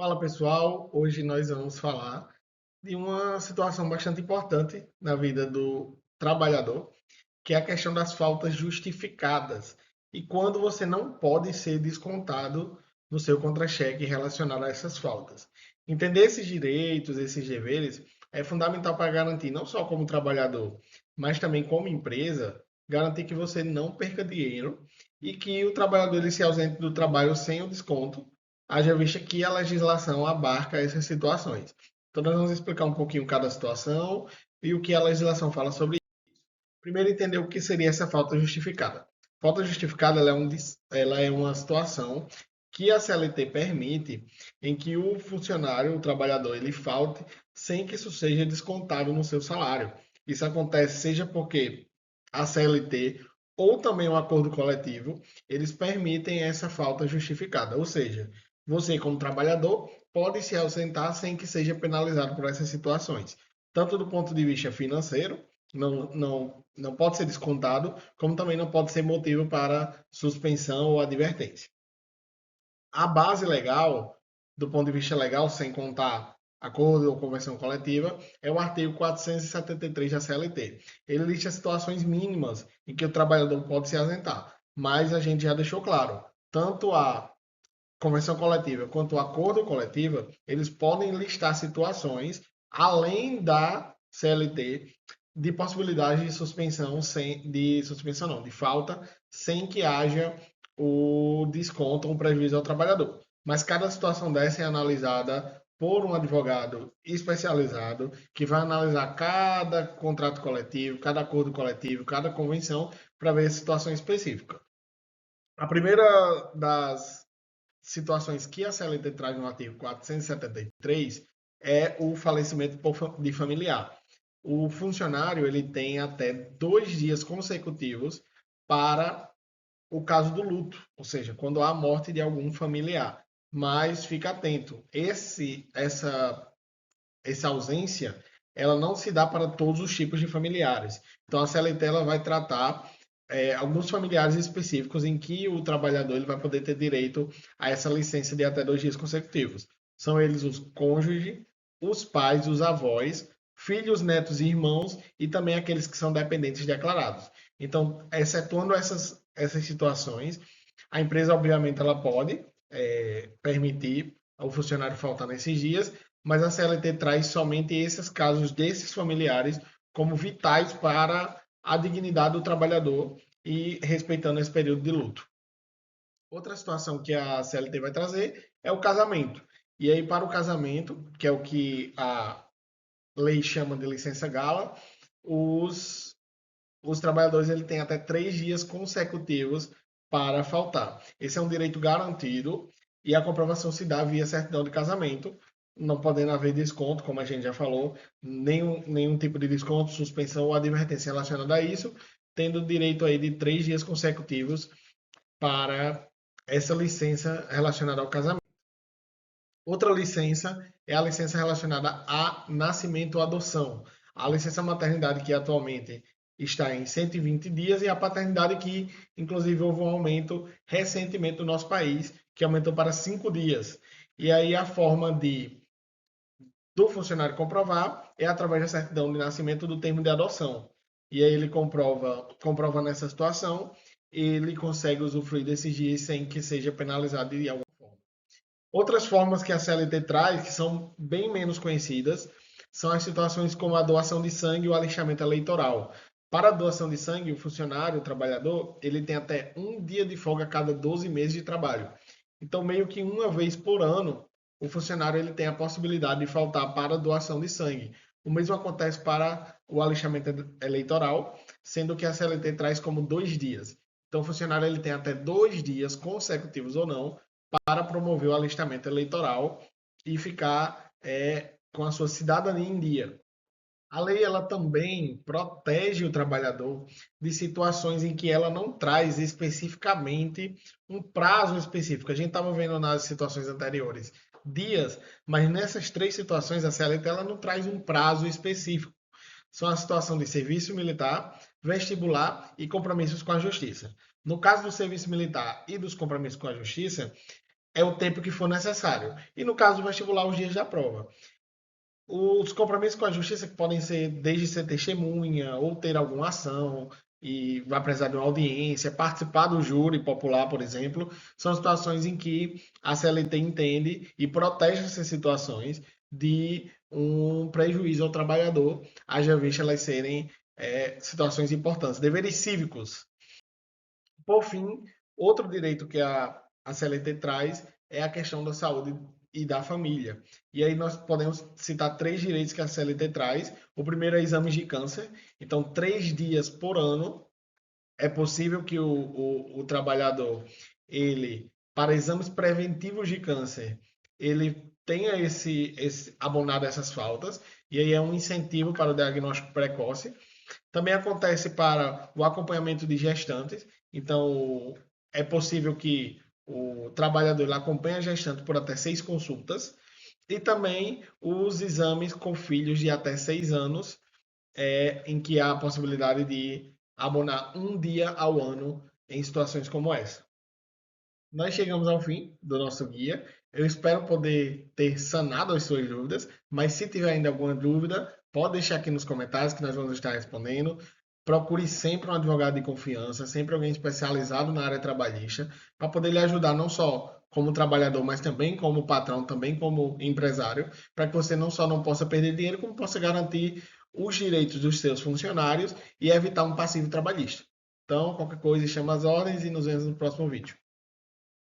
Fala pessoal, hoje nós vamos falar de uma situação bastante importante na vida do trabalhador, que é a questão das faltas justificadas e quando você não pode ser descontado no seu contra-cheque relacionado a essas faltas. Entender esses direitos, esses deveres, é fundamental para garantir, não só como trabalhador, mas também como empresa, garantir que você não perca dinheiro e que o trabalhador ele se ausente do trabalho sem o desconto, haja vista que a legislação abarca essas situações. Então, nós vamos explicar um pouquinho cada situação e o que a legislação fala sobre. Primeiro, entender o que seria essa falta justificada. Falta justificada ela é uma situação que a CLT permite em que o funcionário, o trabalhador, ele falte sem que isso seja descontado no seu salário. Isso acontece seja porque a CLT ou também o acordo coletivo, eles permitem essa falta justificada. Ou seja, você, como trabalhador, pode se ausentar sem que seja penalizado por essas situações, tanto do ponto de vista financeiro, não pode ser descontado, como também não pode ser motivo para suspensão ou advertência. A base legal, do ponto de vista legal, sem contar acordo ou convenção coletiva, é o artigo 473 da CLT. Ele lista situações mínimas em que o trabalhador pode se ausentar, mas a gente já deixou claro, tanto a convenção coletiva quanto o acordo coletivo, eles podem listar situações além da CLT de possibilidade de suspensão de suspensão não, de falta sem que haja o desconto ou prejuízo ao trabalhador. Mas cada situação dessa é analisada por um advogado especializado que vai analisar cada contrato coletivo, cada acordo coletivo, cada convenção para ver a situação específica. A primeira das situações que a CLT traz no artigo 473 é o falecimento de familiar. O funcionário ele tem até 2 dias consecutivos para o caso do luto, ou seja, quando há a morte de algum familiar. Mas fica atento, essa ausência ela não se dá para todos os tipos de familiares. Então a CLT ela vai tratar alguns familiares específicos em que o trabalhador ele vai poder ter direito a essa licença de até 2 dias consecutivos. São eles os cônjuges, os pais, os avós, filhos, netos e irmãos e também aqueles que são dependentes declarados. Então, excetuando essas situações, a empresa, obviamente, ela pode permitir ao funcionário faltar nesses dias, mas a CLT traz somente esses casos desses familiares como vitais para a dignidade do trabalhador e respeitando esse período de luto. Outra situação que a CLT vai trazer é o casamento. E aí, para o casamento, que é o que a lei chama de licença gala, os, os trabalhadores ele têm até 3 dias consecutivos para faltar. Esse é um direito garantido e a comprovação se dá via certidão de casamento, não podendo haver desconto, como a gente já falou, nenhum tipo de desconto, suspensão ou advertência relacionada a isso, tendo direito aí de 3 dias consecutivos para essa licença relacionada ao casamento. Outra licença é a licença relacionada a nascimento ou adoção. A licença maternidade que atualmente está em 120 dias e a paternidade que, inclusive, houve um aumento recentemente no nosso país, que aumentou para 5 dias. E aí a forma do funcionário comprovar é através da certidão de nascimento do termo de adoção. E aí ele comprova nessa situação, ele consegue usufruir desses dias sem que seja penalizado de alguma forma. Outras formas que a CLT traz, que são bem menos conhecidas, são as situações como a doação de sangue e o alistamento eleitoral. Para a doação de sangue, o funcionário, o trabalhador, ele tem até um dia de folga a cada 12 meses de trabalho. Então, meio que uma vez por ano, o funcionário ele tem a possibilidade de faltar para a doação de sangue. O mesmo acontece para o alistamento eleitoral, sendo que a CLT traz como 2 dias. Então, o funcionário ele tem até 2 dias consecutivos ou não para promover o alistamento eleitoral e ficar com a sua cidadania em dia. A lei ela também protege o trabalhador de situações em que ela não traz especificamente um prazo específico. A gente estava vendo nas situações anteriores dias, mas nessas 3 situações a CLT ela não traz um prazo específico. São a situação de serviço militar, vestibular e compromissos com a justiça. No caso do serviço militar e dos compromissos com a justiça, é o tempo que for necessário. E no caso do vestibular, os dias da prova. Os compromissos com a justiça, que podem ser desde ser testemunha ou ter alguma ação e vai precisar de uma audiência, participar do júri popular, por exemplo, são situações em que a CLT entende e protege essas situações de um prejuízo ao trabalhador, haja vista elas serem situações importantes. Deveres cívicos. Por fim, outro direito que a CLT traz é a questão da saúde e da família. E aí nós podemos citar três direitos que a CLT traz. O primeiro é exames de câncer. Então, 3 dias por ano é possível que o trabalhador, ele, para exames preventivos de câncer, ele tenha abonado essas faltas. E aí é um incentivo para o diagnóstico precoce. Também acontece para o acompanhamento de gestantes. Então, é possível que o trabalhador ele acompanhe a gestante por até 6 consultas. E também os exames com filhos de até 6 anos, em que há a possibilidade de abonar um dia ao ano em situações como essa. Nós chegamos ao fim do nosso guia. Eu espero poder ter sanado as suas dúvidas, mas se tiver ainda alguma dúvida, pode deixar aqui nos comentários que nós vamos estar respondendo. Procure sempre um advogado de confiança, sempre alguém especializado na área trabalhista, para poder lhe ajudar não só como trabalhador, mas também como patrão, também como empresário, para que você não só não possa perder dinheiro, como possa garantir os direitos dos seus funcionários e evitar um passivo trabalhista. Então, qualquer coisa, chama as ordens e nos vemos no próximo vídeo.